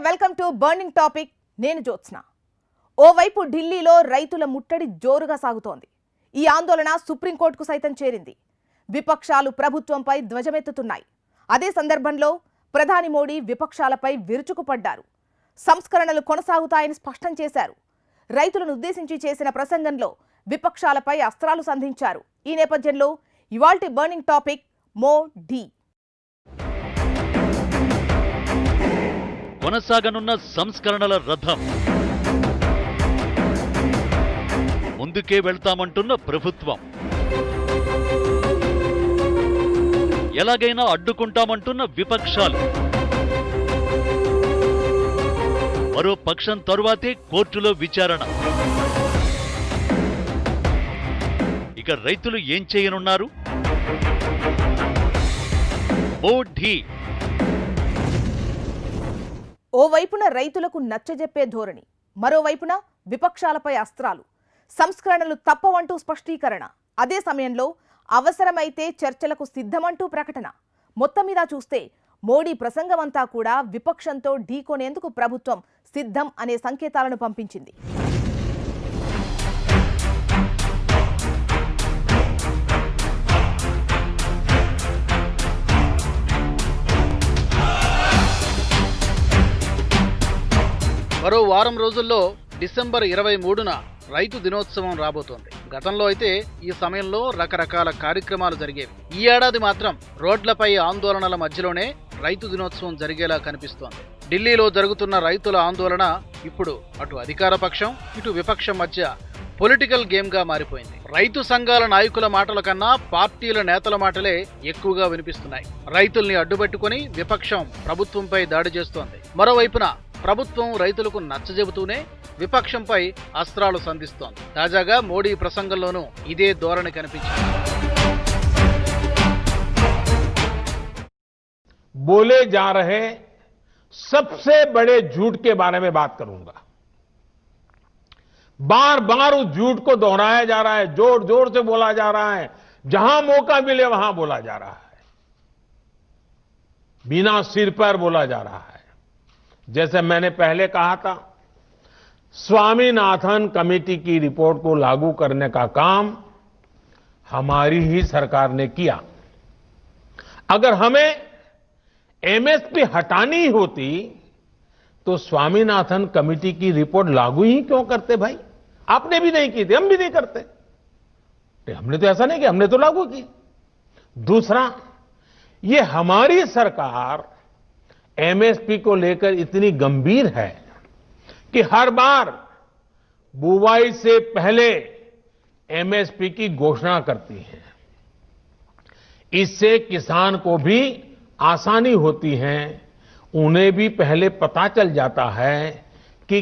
Welcome to burning topic. నేను జ్యోత్స్న. ఓవైపు ఢిల్లీలో రైతుల ముట్టడి జోరుగా సాగుతోంది. ఈ ఆందోళన సుప్రీంకోర్టుకు సైతం చేరింది. విపక్షాలు ప్రభుత్వంపై ధ్వజమెత్తుతున్నాయి. అదే సందర్భంలో ప్రధాని మోడీ విపక్షాలపై విరుచుకుపడ్డారు. సంస్కరణలు కొనసాగుతాయని స్పష్టం చేశారు. రైతులను ఉద్దేశించి చేసిన ప్రసంగంలో విపక్షాలపై అస్త్రాలు సంధించారు. ఈ నేపథ్యంలో ఇవాల్టి బర్నింగ్ టాపిక్ మోడీ. కొనసాగనున్న సంస్కరణల రథం, ముందుకే వెళ్తామంటున్న ప్రభుత్వం, ఎలాగైనా అడ్డుకుంటామంటున్న విపక్షాలు, మరో పక్షం తరువాతే కోర్టులో విచారణ. ఇక రైతులు ఏం చేయనున్నారు? మోడీ ఓవైపున రైతులకు నచ్చజెప్పే ధోరణి, మరోవైపున విపక్షాలపై అస్త్రాలు. సంస్కరణలు తప్పవంటూ స్పష్టీకరణ. అదే సమయంలో అవసరమైతే చర్చలకు సిద్ధమంటూ ప్రకటన. మొత్తం మీద చూస్తే మోడీ ప్రసంగమంతా కూడా విపక్షంతో ఢీకొనేందుకు ప్రభుత్వం సిద్ధం అనే సంకేతాలను పంపించింది. మరో వారం రోజుల్లో డిసెంబర్ 23న రైతు దినోత్సవం రాబోతోంది. గతంలో అయితే ఈ సమయంలో రకరకాల కార్యక్రమాలు జరిగేవి. ఈ ఏడాది మాత్రం రోడ్లపై ఆందోళనల మధ్యలోనే రైతు దినోత్సవం జరిగేలా కనిపిస్తోంది. ఢిల్లీలో జరుగుతున్న రైతుల ఆందోళన ఇప్పుడు అటు అధికార పక్షం ఇటు విపక్షం మధ్య పొలిటికల్ గేమ్ గా మారిపోయింది. రైతు సంఘాల నాయకుల మాటల కన్నా పార్టీల నేతల మాటలే ఎక్కువగా వినిపిస్తున్నాయి. రైతుల్ని అడ్డుపెట్టుకుని విపక్షం ప్రభుత్వంపై దాడి చేస్తోంది. మరోవైపున ప్రభుత్వం రైతులకు నచ్చజెబుతూనే విపక్షంపై అస్త్రాలు సంధిస్తోంది. తాజాగా మోడీ ప్రసంగంలోనూ ఇదే ధోరణి కనిపించింది. बोले जा रहे सबसे बड़े झूठ के बारे में बात करूंगा. बार बार उस झूठ को दोहराया जा रहा है, जोर जोर से बोला जा रहा है, जहां मौका मिले वहां बोला जा रहा है, बिना सिर पर बोला जा रहा है. जैसे मैंने पहले कहा था, स्वामीनाथन कमेटी की रिपोर्ट को लागू करने का काम हमारी ही सरकार ने किया. अगर हमें एमएसपी हटानी होती तो स्वामीनाथन कमेटी की रिपोर्ट लागू ही क्यों करते भाई? आपने भी नहीं की थी, हम भी नहीं करते. हमने तो ऐसा नहीं किया, हमने तो लागू की. दूसरा, ये हमारी सरकार एमएसपी को लेकर इतनी गंभीर है कि हर बार बुवाई से पहले एमएसपी की घोषणा करती है. इससे किसान को भी आसानी होती है, उन्हें भी पहले पता चल जाता है कि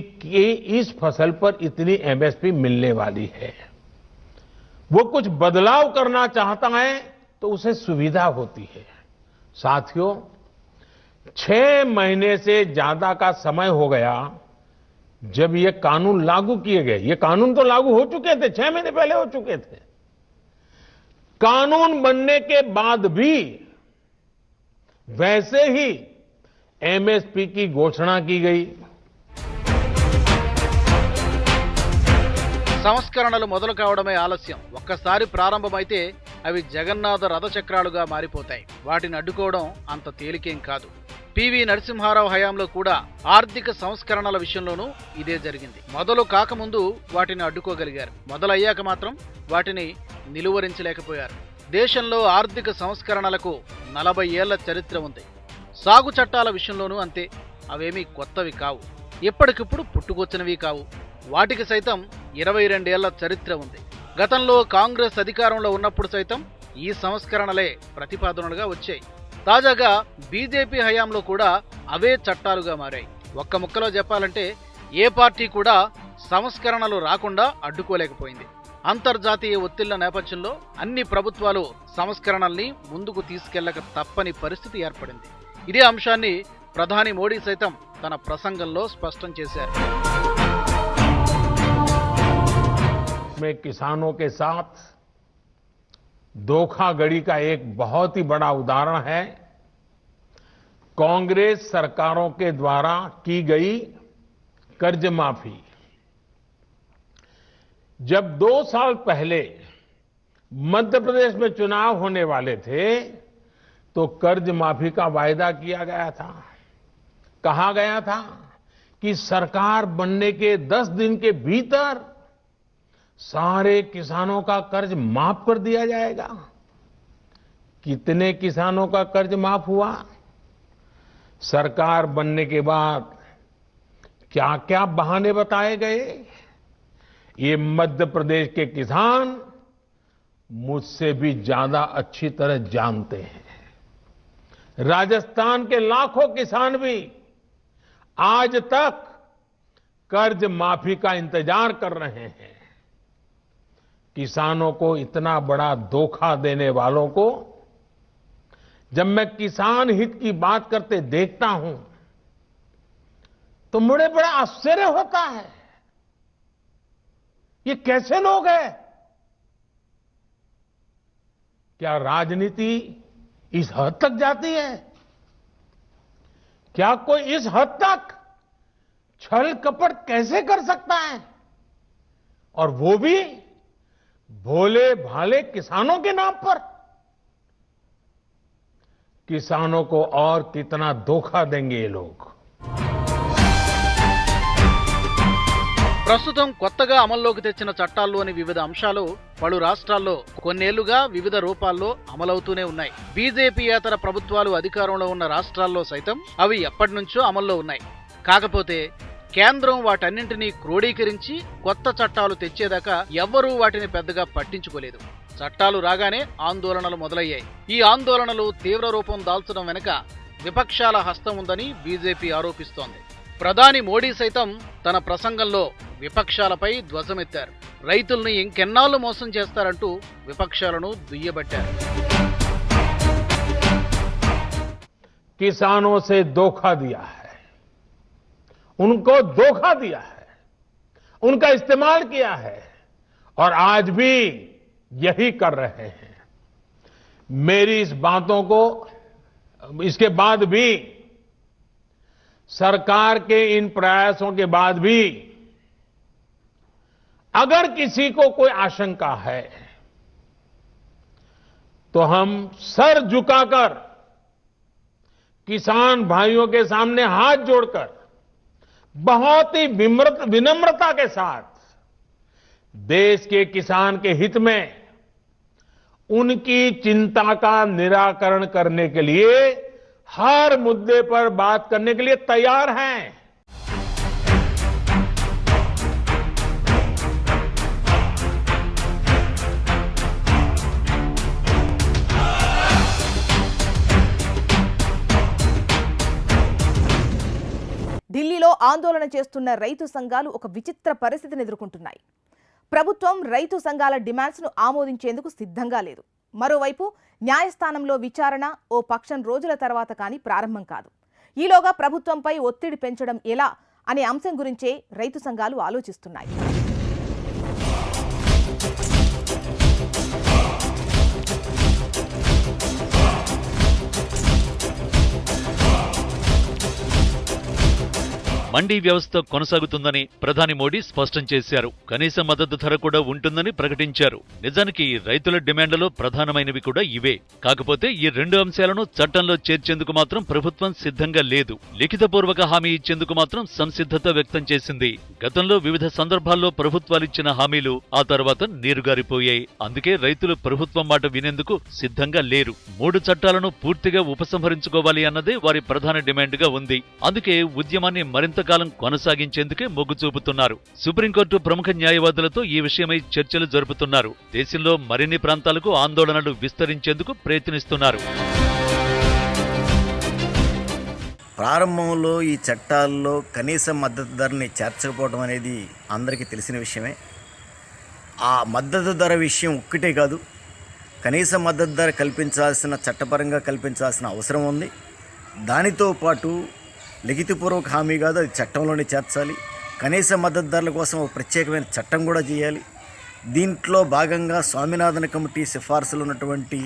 इस फसल पर इतनी एमएसपी मिलने वाली है. वो कुछ बदलाव करना चाहता है तो उसे सुविधा होती है. साथियों, 6 महीने से ज्यादा का समय हो गया जब ये कानून लागू किए गए. ये कानून तो लागू हो चुके थे, 6 महीने पहले हो चुके थे. कानून बनने के बाद भी वैसे ही एमएसपी की घोषणा की गई. సంస్కరణలు మొదలు కావడమే ఆలస్యం. ఒక్కసారి ప్రారంభమైతే అవి జగన్నాథ రథచక్రాలుగా మారిపోతాయి. వాటిని అడ్డుకోవడం అంత తేలికేం కాదు. పివి నరసింహారావు హయాంలో కూడా ఆర్థిక సంస్కరణల విషయంలోనూ ఇదే జరిగింది. మొదలు కాకముందు వాటిని అడ్డుకోగలిగారు, మొదలయ్యాక మాత్రం వాటిని నిలువరించలేకపోయారు. దేశంలో ఆర్థిక సంస్కరణలకు 40 ఏళ్ల చరిత్ర ఉంది. సాగు చట్టాల విషయంలోనూ అంతే. అవేమీ కొత్తవి కావు, ఇప్పటికిప్పుడు పుట్టుకొచ్చినవి కావు. వాటికి సైతం 22 ఏళ్ల చరిత్ర ఉంది. గతంలో కాంగ్రెస్ అధికారంలో ఉన్నప్పుడు సైతం ఈ సంస్కరణలే ప్రతిపాదనలుగా వచ్చాయి. తాజాగా బీజేపీ హయాంలో కూడా అవే చట్టాలుగా మారాయి. ఒక్క ముక్కలో చెప్పాలంటే ఏ పార్టీ కూడా సంస్కరణలు రాకుండా అడ్డుకోలేకపోయింది. అంతర్జాతీయ ఒత్తిళ్ల నేపథ్యంలో అన్ని ప్రభుత్వాలు సంస్కరణల్ని ముందుకు తీసుకెళ్లక తప్పని పరిస్థితి ఏర్పడింది. ఇదే అంశాన్ని ప్రధాని మోడీ సైతం తన ప్రసంగంలో స్పష్టం చేశారు. में किसानों के साथ धोखाधड़ी का एक बहुत ही बड़ा उदाहरण है कांग्रेस सरकारों के द्वारा की गई कर्ज माफी। जब 2 साल पहले मध्य प्रदेश में चुनाव होने वाले थे तो कर्ज माफी का वायदा किया गया था। कहा गया था कि सरकार बनने के 10 दिन के भीतर सारे किसानों का कर्ज माफ कर दिया जाएगा। कितने किसानों का कर्ज माफ हुआ? सरकार बनने के बाद क्या क्या बहाने बताए गए, ये मध्य प्रदेश के किसान मुझसे भी ज्यादा अच्छी तरह जानते हैं। राजस्थान के लाखों किसान भी आज तक कर्ज माफी का इंतजार कर रहे हैं। किसानों को इतना बड़ा धोखा देने वालों को जब मैं किसान हित की बात करते देखता हूं तो मुझे बड़ा आश्चर्य होता है। ये कैसे लोग हैं? क्या राजनीति इस हद तक जाती है? क्या कोई इस हद तक छल कपट कैसे कर सकता है? और वो भी भोले भाले किसानों के नाम पर। किसानों को और कितना धोखा देंगे ये लोग। ప్రస్తుతం కొత్తగా అమల్లోకి తెచ్చిన చట్టాల్లోని వివిధ అంశాలు పలు రాష్ట్రాల్లో కొన్నేళ్లుగా వివిధ రూపాల్లో అమలవుతూనే ఉన్నాయి. బీజేపీయేతర ప్రభుత్వాలు అధికారంలో ఉన్న రాష్ట్రాల్లో సైతం అవి ఎప్పటినుంచో అమల్లో ఉన్నాయి. కాకపోతే కేంద్రం వాటన్నింటినీ క్రోడీకరించి కొత్త చట్టాలు తెచ్చేదాకా ఎవ్వరూ వాటిని పెద్దగా పట్టించుకోలేదు. చట్టాలు రాగానే ఆందోళనలు మొదలయ్యాయి. ఈ ఆందోళనలు తీవ్ర రూపం దాల్చడం వెనుక విపక్షాల హస్తం ఉందని బీజేపీ ఆరోపిస్తోంది. ప్రధాని మోడీ సైతం తన ప్రసంగంలో విపక్షాలపై ధ్వజమెత్తారు. రైతుల్ని ఇంకెన్నాళ్లు మోసం చేస్తారంటూ విపక్షాలను దుయ్యబట్టారు. किसानों से धोखा दिया है, उनको धोखा दिया है, उनका इस्तेमाल किया है और आज भी यही कर रहे हैं। मेरी इस बातों को इसके बाद भी सरकार के इन प्रयासों के बाद भी अगर किसी को कोई आशंका है तो हम सर झुकाकर किसान भाइयों के सामने हाथ जोड़कर बहुत ही विनम्रता के साथ देश के किसान के हित में उनकी चिंता का निराकरण करने के लिए हर मुद्दे पर बात करने के लिए तैयार हैं। ఢిల్లీలో ఆందోళన చేస్తున్న రైతు సంఘాలు ఒక విచిత్ర పరిస్థితిని ఎదుర్కొంటున్నాయి. ప్రభుత్వం రైతు సంఘాల డిమాండ్స్ ను ఆమోదించేందుకు సిద్ధంగా లేదు. మరోవైపు న్యాయస్థానంలో విచారణ ఓ పక్షం రోజుల తర్వాత కానీ ప్రారంభం కాదు. ఈలోగా ప్రభుత్వంపై ఒత్తిడి పెంచడం ఎలా అనే అంశం గురించే రైతు సంఘాలు ఆలోచిస్తున్నాయి. మండీ వ్యవస్థ కొనసాగుతుందని ప్రధాని మోడీ స్పష్టం చేశారు. కనీస మద్దతు ధర కూడా ఉంటుందని ప్రకటించారు. నిజానికి రైతుల డిమాండ్లలో ప్రధానమైనవి కూడా ఇవే. కాకపోతే ఈ రెండు అంశాలను చట్టంలో చేర్చేందుకు మాత్రం ప్రభుత్వం సిద్ధంగా లేదు. లిఖితపూర్వక హామీ ఇచ్చేందుకు మాత్రం సంసిద్ధత వ్యక్తం చేసింది. గతంలో వివిధ సందర్భాల్లో ప్రభుత్వాలిచ్చిన హామీలు ఆ తర్వాత నీరుగారిపోయాయి. అందుకే రైతులు ప్రభుత్వం మాట వినేందుకు సిద్ధంగా లేరు. 3 చట్టాలను పూర్తిగా ఉపసంహరించుకోవాలి అన్నదే వారి ప్రధాన డిమాండ్గా ఉంది. అందుకే ఉద్యమాన్ని మరింత కాలం కొనసాగించేందుకే మొగ్గు చూపుతున్నారు. సుప్రీంకోర్టు ప్రముఖ న్యాయవాదులతో ఈ విషయమై చర్చలు జరుపుతున్నారు. దేశంలో మరిన్ని ప్రాంతాలకు ఆందోళనలు విస్తరించేందుకు ప్రయత్నిస్తున్నారు. ప్రారంభంలో ఈ చట్టాల్లో కనీస మద్దతు ధరని చేర్చకపోవడం అనేది అందరికీ తెలిసిన విషయమే. ఆ మద్దతు ధర విషయం ఒక్కటే కాదు, కనీస మద్దతు ధర చట్టపరంగా కల్పించాల్సిన అవసరం ఉంది. దానితో పాటు లిఖితపూర్వక హామీ కాదు, అది చట్టంలోనే చేర్చాలి. కనీస మద్దతు ధరల కోసం ఒక ప్రత్యేకమైన చట్టం కూడా చేయాలి. దీంట్లో భాగంగా స్వామినాథన్ కమిటీ సిఫార్సులు ఉన్నటువంటి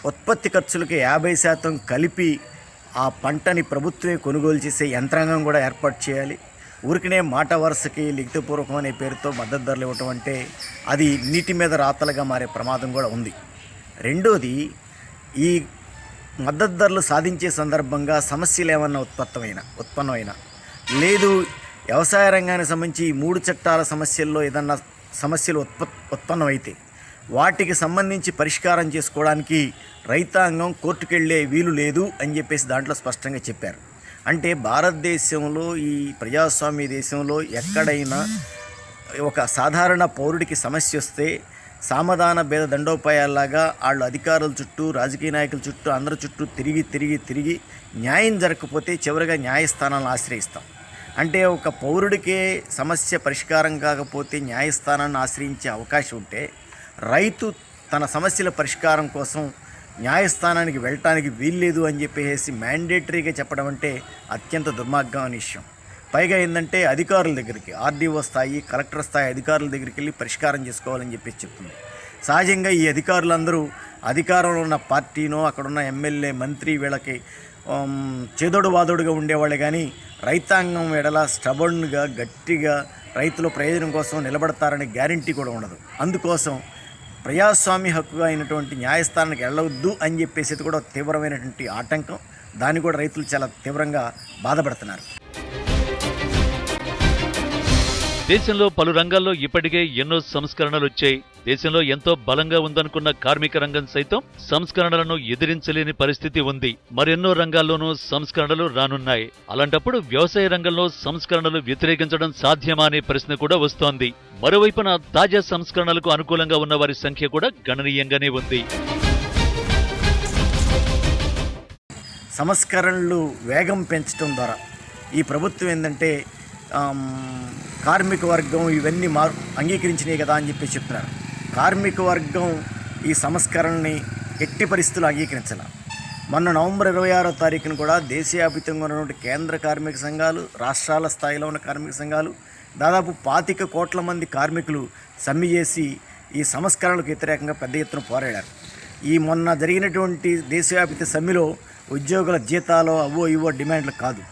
ఉత్పత్తి ఖర్చులకి 50% కలిపి ఆ పంటని ప్రభుత్వమే కొనుగోలు చేసే యంత్రాంగం కూడా ఏర్పాటు చేయాలి. ఊరికనే మాట వరుసకి లిఖితపూర్వకం అనే పేరుతో మద్దతు ధరలు ఇవ్వటం అంటే అది నీటి మీద రాతలుగా మారే ప్రమాదం కూడా ఉంది. రెండోది, ఈ మద్దతు ధరలు సాధించే సందర్భంగా సమస్యలు ఏమన్నా ఉత్పన్నమైనా లేదు, వ్యవసాయ రంగానికి సంబంధించి ఈ 3 చట్టాల సమస్యల్లో ఏదన్నా సమస్యలు ఉత్పన్నమైతే వాటికి సంబంధించి పరిష్కారం చేసుకోవడానికి రైతాంగం కోర్టుకెళ్లే వీలు లేదు అని చెప్పేసి దాంట్లో స్పష్టంగా చెప్పారు. అంటే భారతదేశంలో, ఈ ప్రజాస్వామ్య దేశంలో ఎక్కడైనా ఒక సాధారణ పౌరుడికి సమస్య వస్తే సామధాన భేద దండోపాయాల్లాగా వాళ్ళు అధికారుల చుట్టూ, రాజకీయ నాయకుల చుట్టూ, అందరి చుట్టూ తిరిగి న్యాయం జరగకపోతే చివరిగా న్యాయస్థానాలను ఆశ్రయిస్తాం. అంటే ఒక పౌరుడికే సమస్య పరిష్కారం కాకపోతే న్యాయస్థానాన్ని ఆశ్రయించే అవకాశం ఉంటే రైతు తన సమస్యల పరిష్కారం కోసం న్యాయస్థానానికి వెళ్ళటానికి వీల్లేదు అని చెప్పేసి మ్యాండేటరీగా చెప్పడం అంటే అత్యంత దుర్మార్గమైన విషయం. పైగా ఏంటంటే అధికారుల దగ్గరికి, ఆర్డీఓ స్థాయి, కలెక్టర్ స్థాయి అధికారుల దగ్గరికి వెళ్ళి పరిష్కారం చేసుకోవాలని చెప్పేసి చెప్తుంది. సహజంగా ఈ అధికారులందరూ అధికారంలో ఉన్న పార్టీనో, అక్కడున్న ఎమ్మెల్యే, మంత్రి వీళ్ళకి చేదోడు వాదోడుగా ఉండేవాళ్ళే కానీ రైతాంగం ఎడల స్టబర్న్గా, గట్టిగా రైతుల ప్రయోజనం కోసం నిలబడతారనే గ్యారంటీ కూడా ఉండదు. అందుకోసం ప్రజాస్వామ్య హక్కుగా అయినటువంటి న్యాయస్థానానికి వెళ్ళవద్దు అని చెప్పేసి కూడా తీవ్రమైనటువంటి ఆటంకం. దాన్ని కూడా రైతులు చాలా తీవ్రంగా బాధపడుతున్నారు. దేశంలో పలు రంగాల్లో ఇప్పటికే ఎన్నో సంస్కరణలు వచ్చాయి. దేశంలో ఎంతో బలంగా ఉందనుకున్న కార్మిక రంగం సైతం సంస్కరణలను ఎదిరించలేని పరిస్థితి ఉంది. మరెన్నో రంగాల్లోనూ సంస్కరణలు రానున్నాయి. అలాంటప్పుడు వ్యవసాయ రంగంలో సంస్కరణలు వ్యతిరేకించడం సాధ్యమా అనే ప్రశ్న కూడా వస్తోంది. మరోవైపున తాజా సంస్కరణలకు అనుకూలంగా ఉన్న వారి సంఖ్య కూడా గణనీయంగానే ఉంది. సంస్కరణలు వేగం పెంచడం ద్వారా ఈ ప్రభుత్వం ఏంటంటే కార్మిక వర్గం ఇవన్నీ అంగీకరించినాయి కదా అని చెప్పి చెప్తున్నారు. కార్మిక వర్గం ఈ సంస్కరణని ఎట్టి పరిస్థితులు అంగీకరించాల. మొన్న నవంబర్ 26వ తారీఖున కూడా దేశవ్యాప్తంగా ఉన్నటువంటి కేంద్ర కార్మిక సంఘాలు, రాష్ట్రాల స్థాయిలో ఉన్న కార్మిక సంఘాలు, దాదాపు 25 కోట్ల మంది కార్మికులు సమ్మె చేసి ఈ సంస్కరణలకు వ్యతిరేకంగా పెద్ద ఎత్తున పోరాడారు. ఈ మొన్న జరిగినటువంటి దేశవ్యాప్త సమ్మెలో ఉద్యోగుల జీతాలు అవో ఇవో డిమాండ్లు కాదు,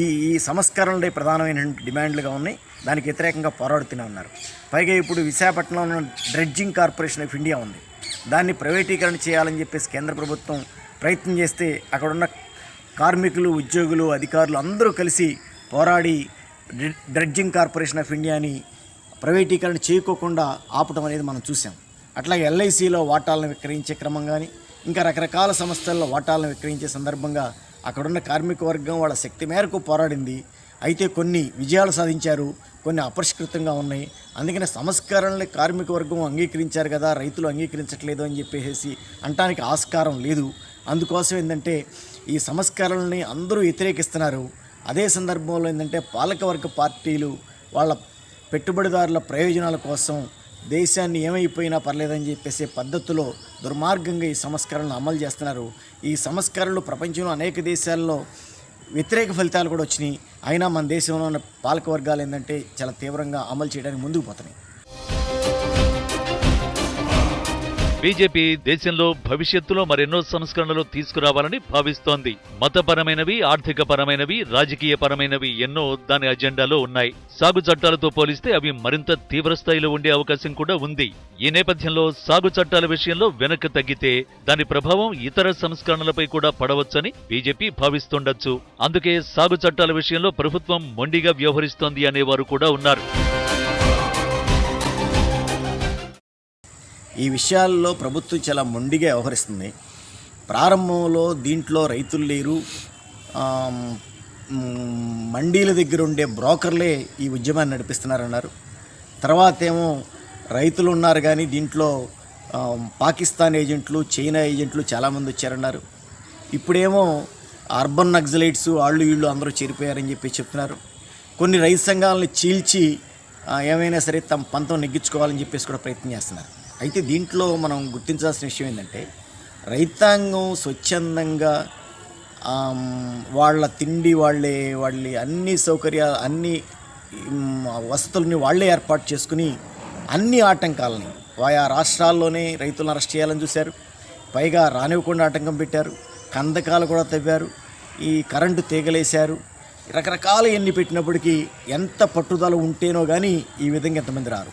ఈ సంస్కరణలే ప్రధానమైన డిమాండ్లుగా ఉన్నాయి. దానికి వ్యతిరేకంగా పోరాడుతూనే ఉన్నారు. పైగా ఇప్పుడు విశాఖపట్నంలో ఉన్న డ్రెడ్జింగ్ కార్పొరేషన్ ఆఫ్ ఇండియా ఉంది. దాన్ని ప్రైవేటీకరణ చేయాలని చెప్పేసి కేంద్ర ప్రభుత్వం ప్రయత్నం చేస్తే అక్కడున్న కార్మికులు, ఉద్యోగులు, అధికారులు అందరూ కలిసి పోరాడి డ్రెడ్జింగ్ కార్పొరేషన్ ఆఫ్ ఇండియాని ప్రైవేటీకరణ చేయకోకుండా ఆపటం అనేది మనం చూసాం. అట్లాగే ఎల్ఐసిలో వాటాలను విక్రయించే క్రమం కానీ, ఇంకా రకరకాల సంస్థల్లో వాటాలను విక్రయించే సందర్భంగా అక్కడున్న కార్మిక వర్గం వాళ్ళ శక్తి మేరకు పోరాడింది. అయితే కొన్ని విజయాలు సాధించారు, కొన్ని అపరిష్కృతంగా ఉన్నాయి. అందుకనే సంస్కరణల్ని కార్మిక వర్గం అంగీకరించారు కదా, రైతులు అంగీకరించట్లేదు అని చెప్పేసి అంటానికి ఆస్కారం లేదు. అందుకోసం ఏంటంటే ఈ సంస్కరణల్ని అందరూ వ్యతిరేకిస్తున్నారు. అదే సందర్భంలో ఏంటంటే పాలకవర్గ పార్టీలు వాళ్ళ పెట్టుబడిదారుల ప్రయోజనాల కోసం దేశాన్ని ఏమైపోయినా పర్లేదని చెప్పేసే పద్ధతిలో దుర్మార్గంగా ఈ సంస్కరణలు అమలు చేస్తున్నారు. ఈ సంస్కరణలు ప్రపంచంలో అనేక దేశాల్లో వ్యతిరేక ఫలితాలు కూడా వచ్చినాయి. అయినా మన దేశంలో ఉన్న పాలక వర్గాలు ఏంటంటే చాలా తీవ్రంగా అమలు చేయడానికి ముందుకు పోతున్నాయి. బీజేపీ దేశంలో భవిష్యత్తులో మరెన్నో సంస్కరణలు తీసుకురావాలని భావిస్తోంది. మతపరమైనవి, ఆర్థికపరమైనవి, రాజకీయపరమైనవి ఎన్నో దాని అజెండాలో ఉన్నాయి. సాగు చట్టాలతో పోలిస్తే అవి మరింత తీవ్రస్థాయిలో ఉండే అవకాశం కూడా ఉంది. ఈ నేపథ్యంలో సాగు చట్టాల విషయంలో వెనక్కి తగ్గితే దాని ప్రభావం ఇతర సంస్కరణలపై కూడా పడవచ్చని బీజేపీ భావిస్తుండొచ్చు. అందుకే సాగు చట్టాల విషయంలో ప్రభుత్వం మొండిగా వ్యవహరిస్తోంది అనేవారు కూడా ఉన్నారు. ఈ విషయాల్లో ప్రభుత్వం చాలా మొండిగా వ్యవహరిస్తుంది. ప్రారంభంలో దీంట్లో రైతులు లేరు, మండీల దగ్గర ఉండే బ్రోకర్లే ఈ ఉద్యమాన్ని నడిపిస్తున్నారన్నారు. తర్వాత ఏమో రైతులు ఉన్నారు కానీ దీంట్లో పాకిస్తాన్ ఏజెంట్లు, చైనా ఏజెంట్లు చాలామంది వచ్చారన్నారు. ఇప్పుడేమో అర్బన్ నక్సలైట్స్ వాళ్ళు వీళ్ళు అందరూ చేరిపోయారని చెప్పి చెప్తున్నారు. కొన్ని రైతు సంఘాలను చీల్చి ఏమైనా సరే తమ పంతం నెగ్గించుకోవాలని చెప్పేసి కూడా ప్రయత్నం చేస్తున్నారు. అయితే దీంట్లో మనం గుర్తించాల్సిన విషయం ఏంటంటే రైతాంగం స్వచ్ఛందంగా వాళ్ళ తిండి వాళ్ళ అన్ని సౌకర్యాలు, అన్ని వసతులని వాళ్ళే ఏర్పాటు చేసుకుని అన్ని ఆటంకాలని ఆయా రాష్ట్రాల్లోనే రైతులను అరెస్ట్ చేయాలని చూశారు. పైగా రానివ్వకుండా ఆటంకం పెట్టారు, కందకాలు కూడా తవ్వారు. ఈ కరెంటు తీగలేశారు, రకరకాల ఎన్ని పెట్టినప్పటికీ ఎంత పట్టుదల ఉంటేనో కానీ ఈ విధంగా ఎంతమంది రారు.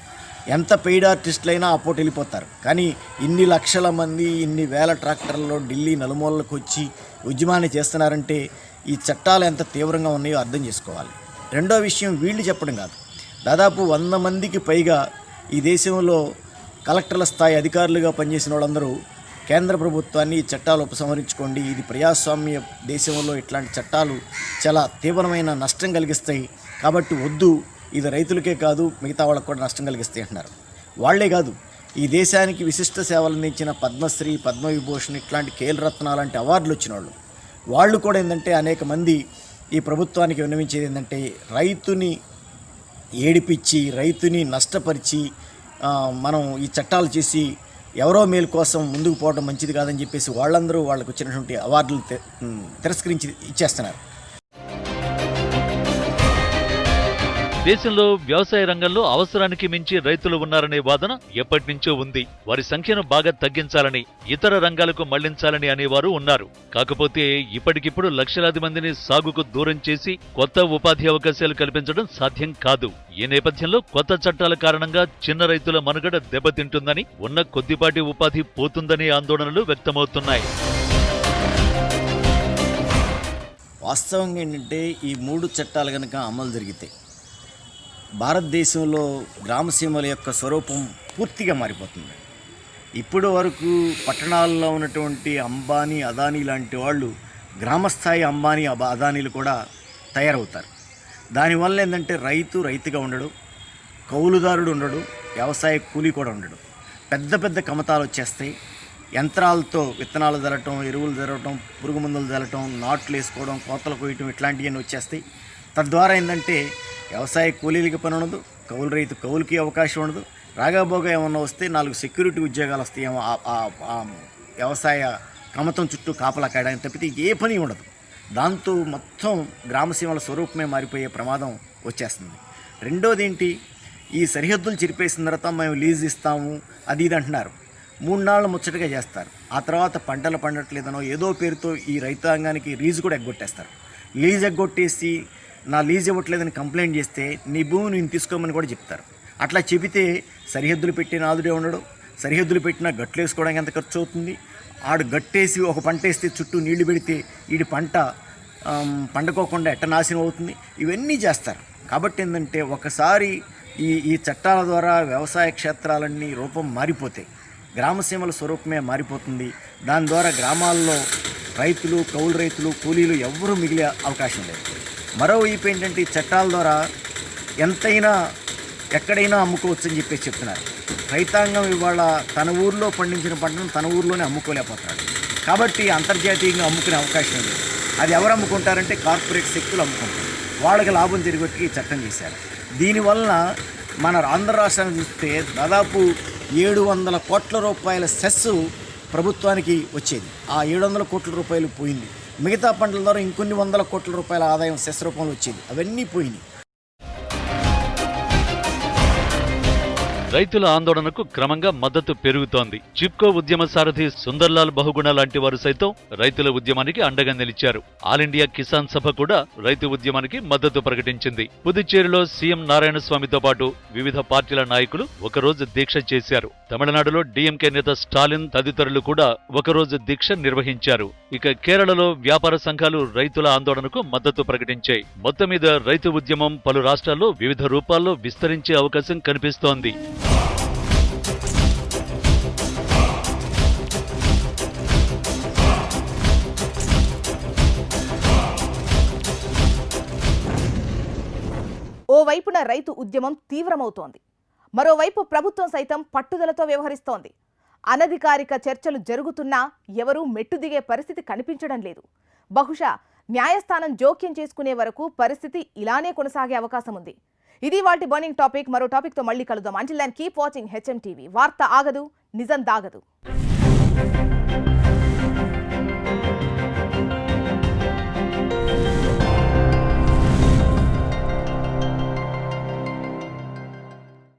ఎంత పెయిడ్ ఆర్టిస్టులైనా ఆ పూట వెళ్ళిపోతారు. కానీ ఇన్ని లక్షల మంది ఇన్ని వేల ట్రాక్టర్లలో ఢిల్లీ నలుమూలలకు వచ్చి ఉద్యమాన్ని చేస్తున్నారంటే ఈ చట్టాలు ఎంత తీవ్రంగా ఉన్నాయో అర్థం చేసుకోవాలి. రెండో విషయం వీళ్ళు చెప్పడం కాదు, దాదాపు 100 మందికి పైగా ఈ దేశంలో కలెక్టర్ల స్థాయి అధికారులుగా పనిచేసిన వాళ్ళందరూ కేంద్ర ప్రభుత్వాన్ని ఈ చట్టాలు ఉపసంహరించుకోండి, ఇది ప్రజాస్వామ్య దేశంలో ఇట్లాంటి చట్టాలు చాలా తీవ్రమైన నష్టం కలిగిస్తాయి కాబట్టి వద్దు, ఇది రైతులకే కాదు మిగతా వాళ్ళకు కూడా నష్టం కలిగిస్తాయి అంటున్నారు. వాళ్లే కాదు, ఈ దేశానికి విశిష్ట సేవలు అందించిన పద్మశ్రీ, పద్మవిభూషణ్ ఇట్లాంటి కేల్ రత్న లాంటి అవార్డులు వచ్చిన వాళ్ళు కూడా ఏంటంటే అనేక మంది ఈ ప్రభుత్వానికి విన్నవించేది ఏంటంటే రైతుని ఏడిపించి రైతుని నష్టపరిచి మనం ఈ చట్టాలు చేసి ఎవరో మేలు కోసం ముందుకు పోవడం మంచిది కాదని చెప్పేసి వాళ్ళందరూ వాళ్ళకు వచ్చినటువంటి అవార్డులు తిరస్కరించి ఇచ్చేస్తున్నారు. దేశంలో వ్యవసాయ రంగంలో అవసరానికి మించి రైతులు ఉన్నారనే వాదన ఎప్పటినుంచో ఉంది. వారి సంఖ్యను బాగా తగ్గించాలని, ఇతర రంగాలకు మళ్లించాలని అనేవారు ఉన్నారు. కాకపోతే ఇప్పటికిప్పుడు లక్షలాది మందిని సాగుకు దూరం చేసి కొత్త ఉపాధి అవకాశాలు కల్పించడం సాధ్యం కాదు. ఈ నేపథ్యంలో కొత్త చట్టాల కారణంగా చిన్న రైతుల మనుగడ దెబ్బతింటుందని, ఉన్న కొద్దిపాటి ఉపాధి పోతుందనే ఆందోళనలు వ్యక్తమవుతున్నాయి. వాస్తవంగా ఏంటంటే ఈ 3 చట్టాలు కనుక అమలు జరిగితే భారతదేశంలో గ్రామసీమల యొక్క స్వరూపం పూర్తిగా మారిపోతుంది. ఇప్పటి వరకు పట్టణాల్లో ఉన్నటువంటి అంబానీ, అదానీ లాంటి వాళ్ళు గ్రామస్థాయి అంబానీ, అదానీలు కూడా తయారవుతారు. దానివల్ల ఏంటంటే రైతుగా ఉండడు, కౌలుదారుడు ఉండడు, వ్యవసాయ కూలీ కూడా ఉండడు. పెద్ద పెద్ద కమతాలు వచ్చేస్తాయి. యంత్రాలతో విత్తనాలు జల్లటం, ఎరువులు జరగటం, పురుగు మందులు జల్లటం, నాట్లు వేసుకోవడం, కోతలు కోయటం ఇట్లాంటివన్నీ వచ్చేస్తాయి. తద్వారా ఏంటంటే వ్యవసాయ కూలీలకి పని ఉండదు, రైతు కౌలుకి అవకాశం ఉండదు. రాగాబోగా ఏమన్నా వస్తే 4 సెక్యూరిటీ ఉద్యోగాలు వస్తాయేమో వ్యవసాయ కమతం చుట్టూ కాపలా కాయడానికి తప్పితే ఏ పని ఉండదు. దాంతో మొత్తం గ్రామసీమల స్వరూపమే మారిపోయే ప్రమాదం వచ్చేస్తుంది. రెండోది ఏంటి, ఈ సరిహద్దులు చెరిపేసిన తర్వాత మేము లీజ్ ఇస్తాము అది ఇది అంటున్నారు. 3 నాళ్ళు ముచ్చటగా చేస్తారు. ఆ తర్వాత పంటలు పండట్లేదనో ఏదో పేరుతో ఈ రైతాంగానికి లీజు కూడా ఎగ్గొట్టేస్తారు. లీజ్ ఎగ్గొట్టేసి నా లీజ్ ఇవ్వట్లేదని కంప్లైంట్ చేస్తే నీ భూమి నేను తీసుకోమని కూడా చెప్తారు. అట్లా చెబితే సరిహద్దులు పెట్టే నాదుడే ఉండడు. సరిహద్దులు పెట్టినా గట్లు వేసుకోవడానికి ఎంత ఖర్చు అవుతుంది? ఆడు గట్టేసి ఒక పంట వేస్తే చుట్టూ నీళ్లు పెడితే ఈడి పంట పండుకోకుండా ఎట్ట నాశనం అవుతుంది. ఇవన్నీ చేస్తారు. కాబట్టి ఏంటంటే ఒకసారి ఈ చట్టాల ద్వారా వ్యవసాయ క్షేత్రాలన్నీ రూపం మారిపోతాయి, గ్రామసీమల స్వరూపమే మారిపోతుంది. దాని ద్వారా గ్రామాల్లో రైతులు, కౌలు రైతులు, కూలీలు ఎవ్వరూ మిగిలే అవకాశం లేదు. మరోవైపు ఏంటంటే ఈ చట్టాల ద్వారా ఎంతైనా ఎక్కడైనా అమ్ముకోవచ్చు అని చెప్పేసి చెప్తున్నారు. రైతాంగం ఇవాళ తన ఊర్లో పండించిన పంటను తన ఊర్లోనే అమ్ముకోలేకపోతున్నాడు. కాబట్టి అంతర్జాతీయంగా అమ్ముకునే అవకాశం లేదు. అది ఎవరు అమ్ముకుంటారంటే కార్పొరేట్ శక్తులు అమ్ముకుంటారు. వాళ్ళకి లాభం జరిగొట్టి ఈ చట్టం చేశారు. దీనివలన మన ఆంధ్ర రాష్ట్రాన్ని చూస్తే దాదాపు 700 కోట్ల రూపాయల సెస్ ప్రభుత్వానికి వచ్చేది. ఆ 700 కోట్ల రూపాయలు పోయింది. మిగతా పంటల ద్వారా ఇంకొన్ని 100 కోట్ల రూపాయల ఆదాయం సెస్ రూపంలో వచ్చేది. అవన్నీ పోయినాయి. రైతుల ఆందోళనకు క్రమంగా మద్దతు పెరుగుతోంది. చిప్కో ఉద్యమ సారథి సుందర్లాల్ బహుగుణ లాంటి వారు సైతం రైతుల ఉద్యమానికి అండగా నిలిచారు. ఆల్ ఇండియా కిసాన్ సభ కూడా రైతు ఉద్యమానికి మద్దతు ప్రకటించింది. పుదుచ్చేరిలో సీఎం నారాయణస్వామితో పాటు వివిధ పార్టీల నాయకులు ఒకరోజు దీక్ష చేశారు. తమిళనాడులో డీఎంకే నేత స్టాలిన్ తదితరులు కూడా ఒకరోజు దీక్ష నిర్వహించారు. ఇక కేరళలో వ్యాపార సంఘాలు రైతుల ఆందోళనకు మద్దతు ప్రకటించాయి. మొత్తం మీద రైతు ఉద్యమం పలు రాష్ట్రాల్లో వివిధ రూపాల్లో విస్తరించే అవకాశం కనిపిస్తోంది. ఓవైపున రైతు ఉద్యమం తీవ్రమవుతోంది, మరోవైపు ప్రభుత్వం సైతం పట్టుదలతో వ్యవహరిస్తోంది. అనధికారిక చర్చలు జరుగుతున్నా ఎవరూ మెట్టు దిగే పరిస్థితి కనిపించడం లేదు. బహుశా న్యాయస్థానం జోక్యం చేసుకునే వరకు పరిస్థితి ఇలానే కొనసాగే అవకాశం ఉంది. ఇది వాటి బర్నింగ్ టాపిక్. మరో టాపిక్తో మళ్ళీ కలుద్దాం. Until then keep watching HM TV. వార్త ఆగదు, నిజం దాగదు.